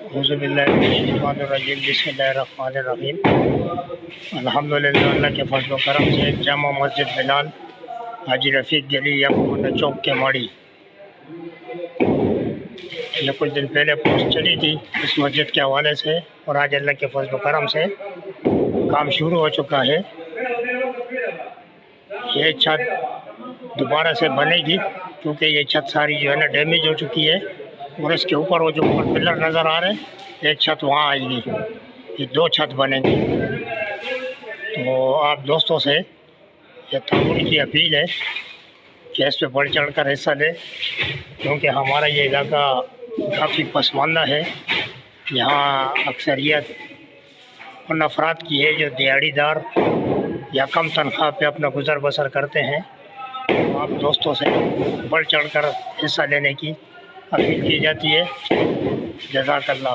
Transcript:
اعوذ باللہ من الشیطان الرجیم، بسم اللہ الرحمن الرحیم۔ الحمدللہ، اللہ کے فضل و کرم سے جامع مسجد بلال حاجی رفیق گلی یا محمد چوک کے ماڑی یہ کچھ دن پہلے پوسٹ چلی تھی اس مسجد کے حوالے سے، اور آج اللہ کے فضل و کرم سے کام شروع ہو چکا ہے۔ یہ چھت دوبارہ سے بنے گی کیونکہ یہ چھت ساری جو ہے نا ڈیمیج ہو چکی ہے، اور اس کے اوپر وہ جو اوپر پلر نظر آ رہے ہیں ایک چھت وہاں آئے گی، یہ دو چھت بنے گی۔ تو آپ دوستوں سے یہ تعاون کی اپیل ہے کہ اس پہ بڑھ چڑھ کر حصہ لیں، کیونکہ ہمارا یہ علاقہ کافی پسماندہ ہے۔ یہاں اکثریت ان افراد کی ہے جو دیہڑی دار یا کم تنخواہ پہ اپنا گزر بسر کرتے ہیں۔ آپ دوستوں سے بڑھ چڑھ کر حصہ لینے کی اپیل کی جاتی ہے۔ جزاک اللہ۔